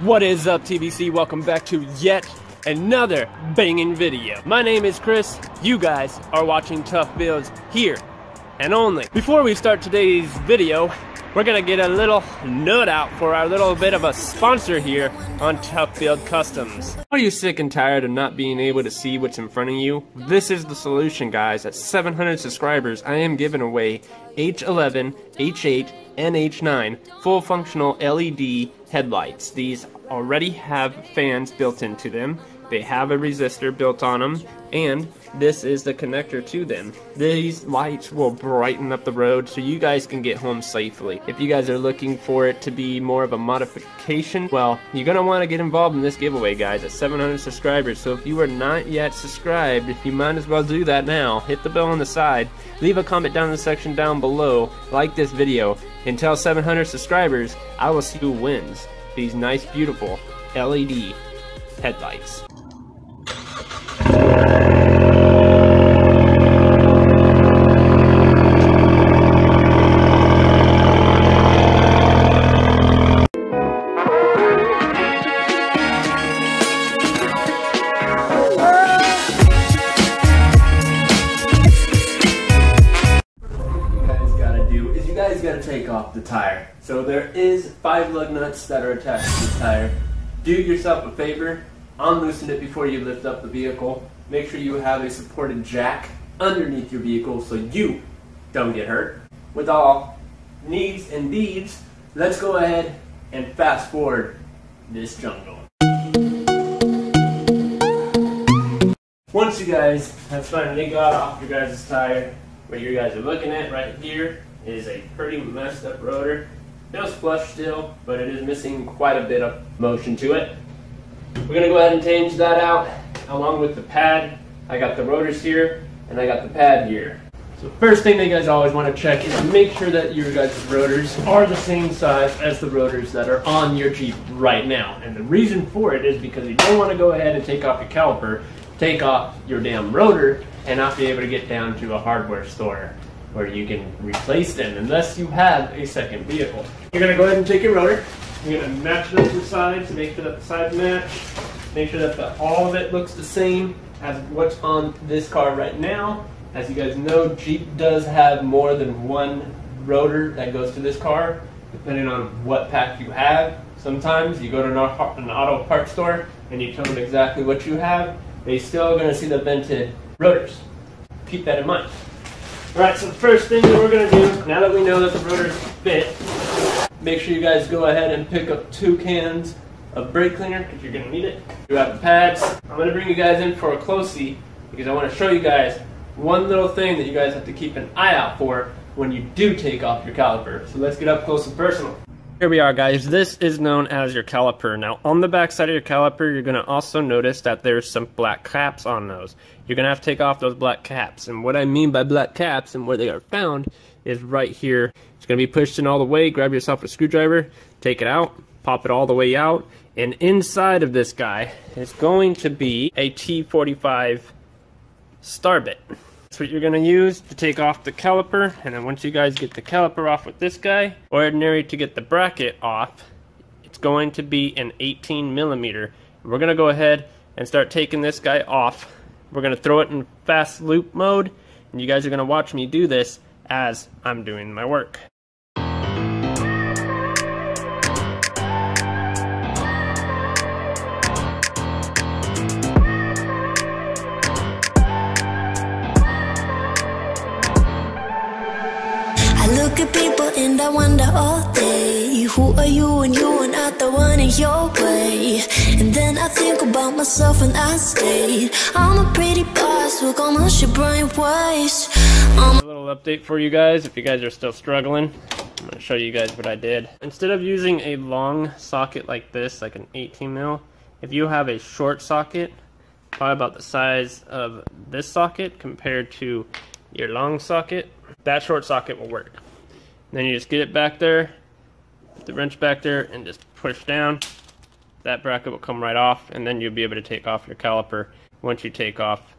What is up, TBC? Welcome back to yet another banging video. My name is Chris. You guys are watching Tough Builds here and only. Before we start today's video, we're gonna get a little note out for our little bit of a sponsor here on Tough Build Customs. Are you sick and tired of not being able to see what's in front of you? This is the solution, guys. At 700 subscribers, I am giving away H11, H8, and H9 full functional LED headlights. These already have fans built into them. They have a resistor built on them, and this is the connector to them. These lights will brighten up the road so you guys can get home safely. If you guys are looking for it to be more of a modification, well, you're gonna want to get involved in this giveaway, guys, at 700 subscribers. So if you are not yet subscribed, you might as well do that now. Hit the bell on the side, leave a comment down in the section down below, like this video, and tell 700 subscribers I will see who wins these nice, beautiful LED headlights. Gotta take off the tire. So there is 5 lug nuts that are attached to the tire. Do yourself a favor, unloosen it before you lift up the vehicle. Make sure you have a supported jack underneath your vehicle so you don't get hurt. With all needs and deeds, let's go ahead and fast forward this jungle. Once you guys have finally got off your guys' tire, what you guys are looking at right here is a pretty messed up rotor. Feels flush still, but it is missing quite a bit of motion to it. We're gonna go ahead and change that out along with the pad. I got the rotors here and I got the pad here. So first thing that you guys always want to check is make sure that your guys' rotors are the same size as the rotors that are on your Jeep right now. And the reason for it is because you don't want to go ahead and take off your caliper, take off your damn rotor, and not be able to get down to a hardware store where you can replace them unless you have a second vehicle. You're going to go ahead and take your rotor. You're going to match it up to the sides, make sure that the sides match. Make sure that all of it looks the same as what's on this car right now. As you guys know, Jeep does have more than one rotor that goes to this car, depending on what pack you have. Sometimes you go to an auto parts store and you tell them exactly what you have. They still are going to see the vented rotors. Keep that in mind. Alright, so the first thing that we're going to do, now that we know that the rotors fit, make sure you guys go ahead and pick up 2 cans of brake cleaner, because you're going to need it. You have the pads. I'm going to bring you guys in for a close-see, because I want to show you guys one little thing that you guys have to keep an eye out for when you do take off your caliper. So let's get up close and personal. Here we are, guys. This is known as your caliper. Now, on the back side of your caliper, you're going to also notice that there's some black caps on those. You're going to have to take off those black caps. And what I mean by black caps and where they are found is right here. It's going to be pushed in all the way. Grab yourself a screwdriver, take it out, pop it all the way out. And inside of this guy is going to be a T45 star bit. That's what you're going to use to take off the caliper, and then once you guys get the caliper off with this guy, ordinary to get the bracket off, it's going to be an 18 millimeter. We're going to go ahead and start taking this guy off. We're going to throw it in fast loop mode, and you guys are going to watch me do this as I'm doing my work. Look at people and I wonder all day, who are you and you are not the one in your way. And then I think about myself and I state, I'm a pretty boss, look almost your brain waste. A little update for you guys, if you guys are still struggling. I'm going to show you guys what I did. Instead of using a long socket like this, like an 18 mil, if you have a short socket, probably about the size of this socket compared to your long socket, that short socket will work. Then you just get it back there, put the wrench back there, and just push down. That bracket will come right off, and then you'll be able to take off your caliper once you take off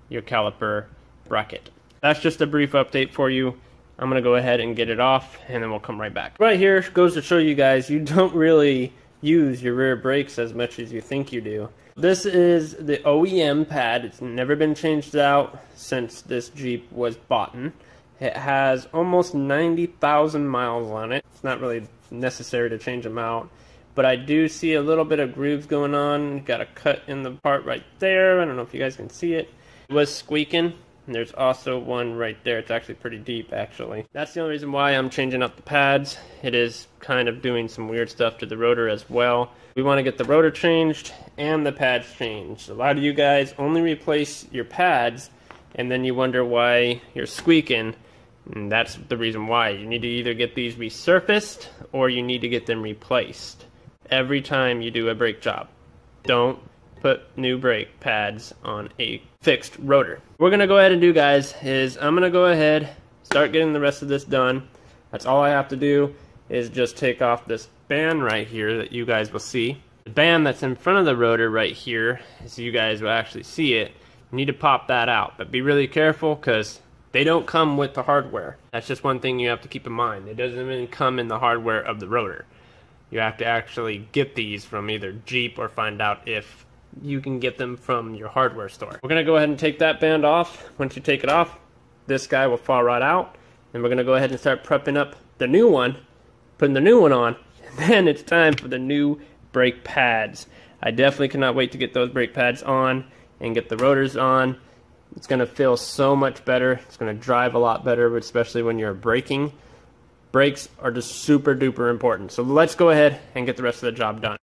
your caliper bracket. That's just a brief update for you. I'm going to go ahead and get it off, and then we'll come right back. Right here goes to show you guys, you don't really use your rear brakes as much as you think you do. This is the OEM pad. It's never been changed out since this Jeep was bought. It has almost 90,000 miles on it. It's not really necessary to change them out, but I do see a little bit of grooves going on. Got a cut in the part right there. I don't know if you guys can see it. It was squeaking. And there's also one right there. It's actually pretty deep, actually. That's the only reason why I'm changing up the pads. It is kind of doing some weird stuff to the rotor as well. We want to get the rotor changed and the pads changed. A lot of you guys only replace your pads, and then you wonder why you're squeaking. And that's the reason why. You need to either get these resurfaced, or you need to get them replaced every time you do a brake job. Don't put new brake pads on a fixed rotor. What we're gonna go ahead and do, guys, is I'm gonna go ahead, start getting the rest of this done. That's all I have to do is just take off this band right here that you guys will see. The band that's in front of the rotor right here, so you guys will actually see it, you need to pop that out. But be really careful, because they don't come with the hardware. That's just one thing you have to keep in mind. It doesn't even come in the hardware of the rotor. You have to actually get these from either Jeep or find out if you can get them from your hardware store. We're going to go ahead and take that band off. Once you take it off, this guy will fall right out. And we're going to go ahead and start prepping up the new one, putting the new one on. And then it's time for the new brake pads. I definitely cannot wait to get those brake pads on and get the rotors on. It's going to feel so much better. It's going to drive a lot better, especially when you're braking. Brakes are just super duper important. So let's go ahead and get the rest of the job done.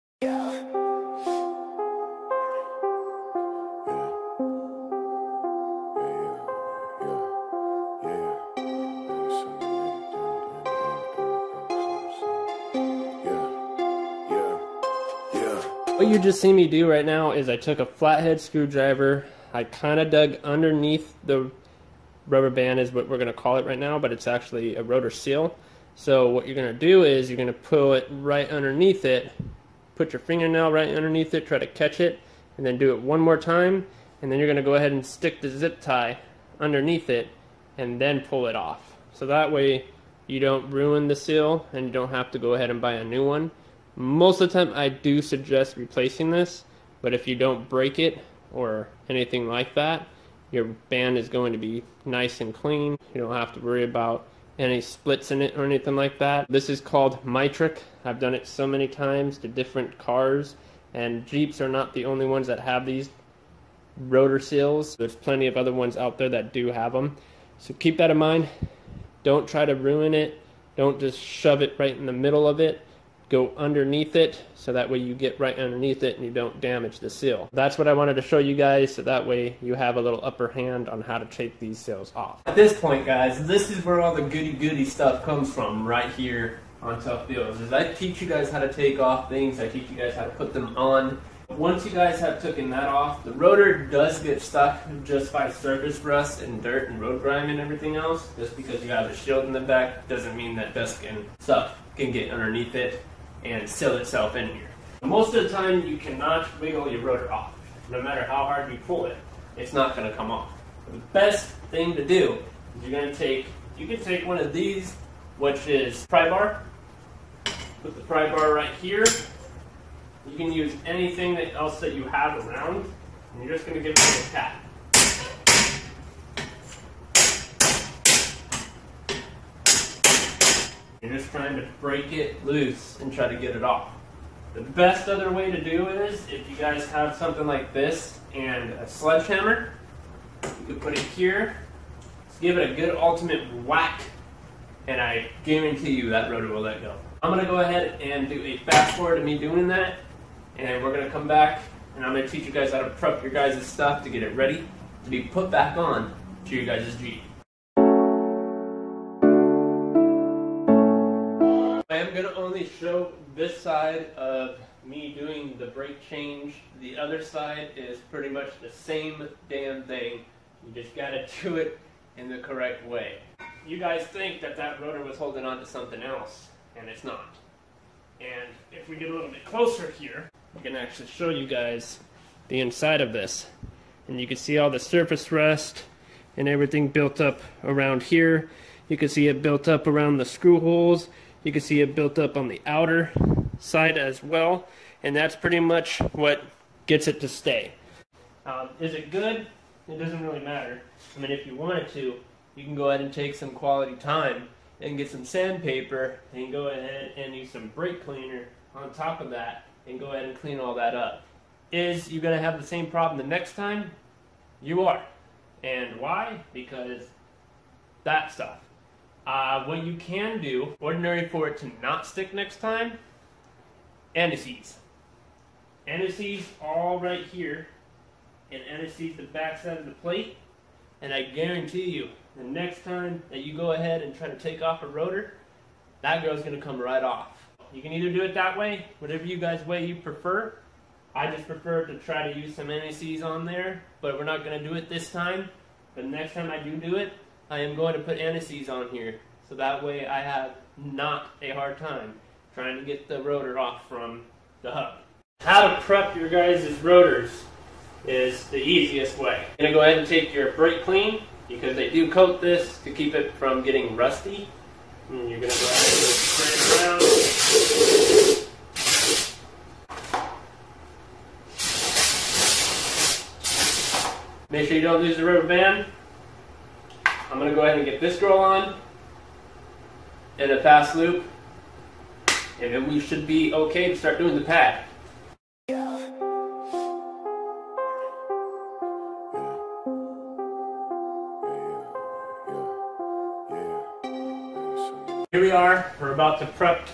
What you just see me do right now is I took a flathead screwdriver. I kind of dug underneath the rubber band is what we're going to call it right now, but it's actually a rotor seal. So what you're going to do is you're going to pull it right underneath it, put your fingernail right underneath it, try to catch it, and then do it one more time, and then you're going to go ahead and stick the zip tie underneath it and then pull it off. So that way you don't ruin the seal and you don't have to go ahead and buy a new one. Most of the time I do suggest replacing this, but if you don't break it or anything like that, your band is going to be nice and clean. You don't have to worry about any splits in it or anything like that. This is called mitric. I've done it so many times to different cars, and Jeeps are not the only ones that have these rotor seals. There's plenty of other ones out there that do have them. So keep that in mind. Don't try to ruin it. Don't just shove it right in the middle of it. Go underneath it, so that way you get right underneath it and you don't damage the seal. That's what I wanted to show you guys, so that way you have a little upper hand on how to take these seals off. At this point, guys, this is where all the goody stuff comes from, right here on Tough Deals. Is I teach you guys how to take off things, I teach you guys how to put them on. Once you guys have taken that off, the rotor does get stuck just by surface rust and dirt and road grime and everything else. Just because you have a shield in the back doesn't mean that dust and stuff can get underneath it and seal itself in here. Most of the time you cannot wiggle your rotor off. No matter how hard you pull it, it's not going to come off. The best thing to do is you can take one of these, which is pry bar. Put the pry bar right here. You can use anything else that you have around, and you're just going to give it a tap. You're just trying to break it loose and try to get it off. The best other way to do it is if you guys have something like this and a sledgehammer, you can put it here, just give it a good ultimate whack, and I guarantee you that rotor will let go. I'm going to go ahead and do a fast forward to me doing that, and we're going to come back and I'm going to teach you guys how to prep your guys' stuff to get it ready to be put back on to your guys' Jeep. I am going to only show this side of me doing the brake change. The other side is pretty much the same damn thing. You just got to do it in the correct way. You guys think that that rotor was holding on to something else, and it's not. And if we get a little bit closer here, I can actually show you guys the inside of this. And you can see all the surface rust and everything built up around here. You can see it built up around the screw holes. You can see it built up on the outer side as well, and that's pretty much what gets it to stay. Is it good? It doesn't really matter. I mean, if you wanted to, you can go ahead and take some quality time and get some sandpaper and go ahead and use some brake cleaner on top of that and go ahead and clean all that up. Is you going to have the same problem the next time? You are. And why? Because that stuff. What you can do, ordinary for it to not stick next time, anti-seize. Anti-seize all right here, and anti-seize the back side of the plate, and I guarantee you, the next time that you go ahead and try to take off a rotor, that girl's going to come right off. You can either do it that way, whatever you guys way you prefer. I just prefer to try to use some anti-seize on there, but we're not going to do it this time. But next time I do it, I am going to put anti-seize on here, so that way I have not a hard time trying to get the rotor off from the hub. How to prep your guys' rotors is the easiest way. You're going to go ahead and take your brake clean, because they do coat this to keep it from getting rusty. And you're going to go ahead and spray it around. Make sure you don't lose the rubber band. I'm going to go ahead and get this girl on in a fast loop, and then we should be okay to start doing the pad. Here we are, we're about to prep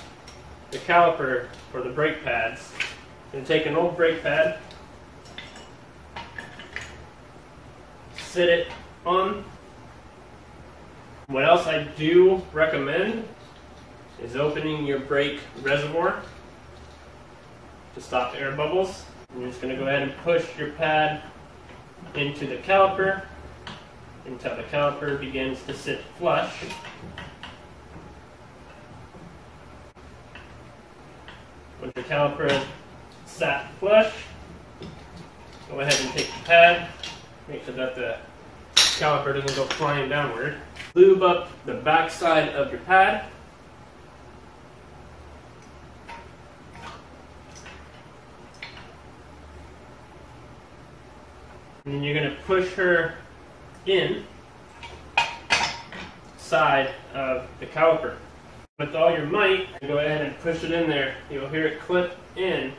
the caliper for the brake pads. I'm going to take an old brake pad, sit it on. What else I do recommend is opening your brake reservoir to stop air bubbles. You're just going to go ahead and push your pad into the caliper until the caliper begins to sit flush. Once your caliper is sat flush, go ahead and take the pad, make sure that the caliper doesn't go flying downward. Lube up the back side of your pad. And then you're going to push her in side of the caliper. With all your might, go ahead and push it in there. You'll hear it clip in,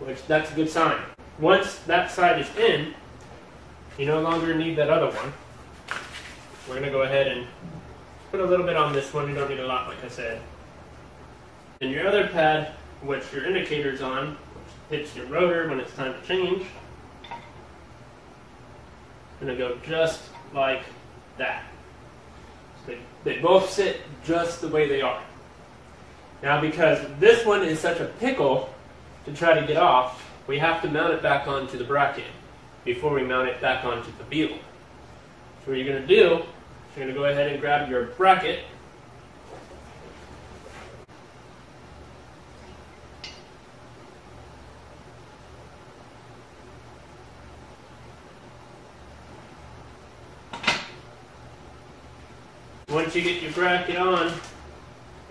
which that's a good sign. Once that side is in, you no longer need that other one. We're going to go ahead and put a little bit on this one. You don't need a lot, like I said. And your other pad, which your indicator's on, which hits your rotor when it's time to change, going to go just like that. So they both sit just the way they are. Now, because this one is such a pickle to try to get off, we have to mount it back onto the bracket before we mount it back onto the wheel. So what you're going to do, you're going to go ahead and grab your bracket, once you get your bracket on,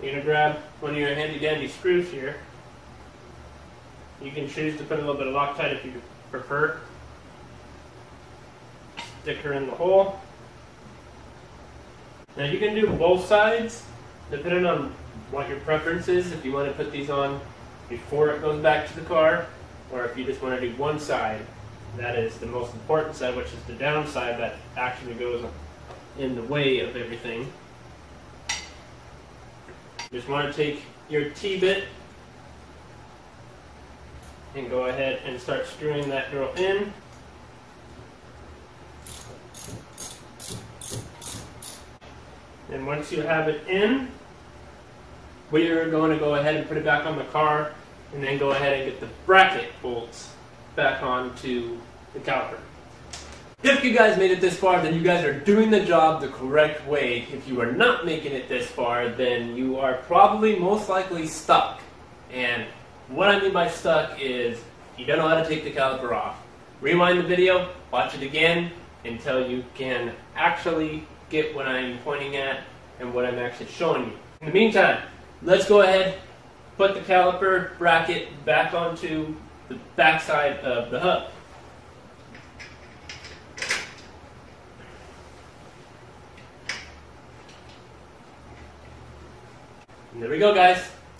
you're going to grab one of your handy dandy screws here. You can choose to put a little bit of Loctite if you prefer. Stick her in the hole. Now you can do both sides depending on what your preference is. If you want to put these on before it goes back to the car, or if you just want to do one side, that is the most important side, which is the down side that actually goes in the way of everything. Just want to take your T-bit and go ahead and start screwing that girl in. And once you have it in, we are going to go ahead and put it back on the car and then go ahead and get the bracket bolts back onto the caliper. If you guys made it this far, then you guys are doing the job the correct way. If you are not making it this far, then you are probably most likely stuck. And what I mean by stuck is you don't know how to take the caliper off. Rewind the video, watch it again until you can actually get what I'm pointing at and what I'm actually showing you. In the meantime, let's go ahead put the caliper bracket back onto the back side of the hub. And there we go, guys.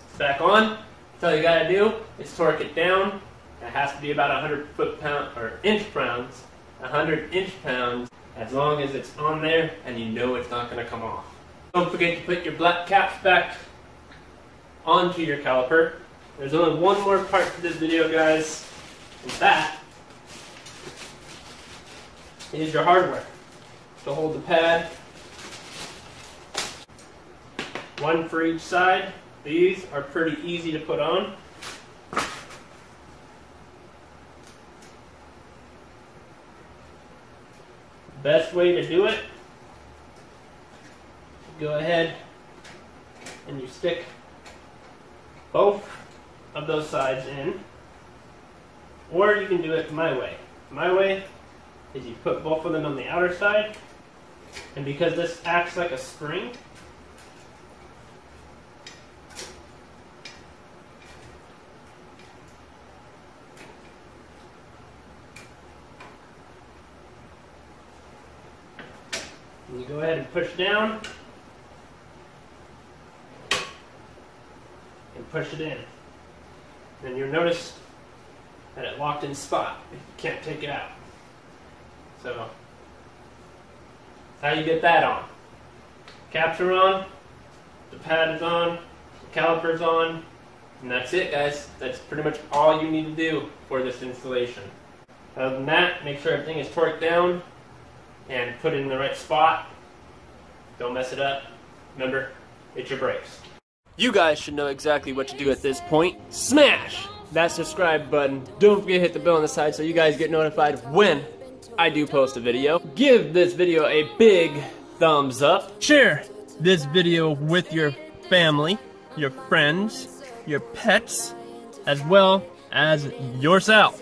It's back on. That's all you gotta do is torque it down. It has to be about 100 foot-pound or inch-pounds, 100 inch-pounds, as long as it's on there and you know it's not gonna come off. Don't forget to put your black caps back onto your caliper. There's only one more part to this video, guys, and that is your hardware to hold the pad. One for each side. These are pretty easy to put on. Best way to do it, go ahead and you stick both of those sides in, or you can do it my way. My way is you put both of them on the outer side, and because this acts like a spring, and you go ahead and push down and push it in. And you'll notice that it locked in spot. You can't take it out. So that's how you get that on. Caps are on, the pad is on, the caliper's on, and that's it, guys. That's pretty much all you need to do for this installation. Other than that, make sure everything is torqued down and put it in the right spot. Don't mess it up. Remember, it's your brakes. You guys should know exactly what to do at this point. Smash that subscribe button. Don't forget to hit the bell on the side so you guys get notified when I do post a video. Give this video a big thumbs up. Share this video with your family, your friends, your pets, as well as yourself.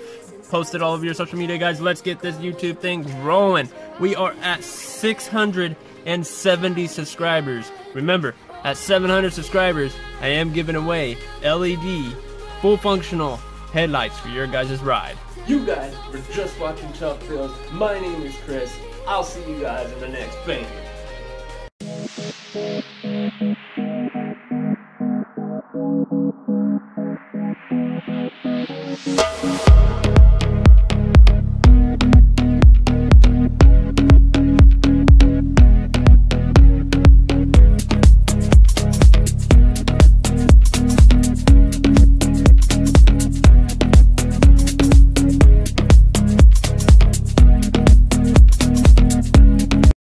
Post it all over your social media, guys. Let's get this YouTube thing rolling. We are at 670 subscribers. Remember, at 700 subscribers, I am giving away LED, full functional headlights for your guys' ride. You guys were just watching Chuck Tales. My name is Chris. I'll see you guys in the next banger.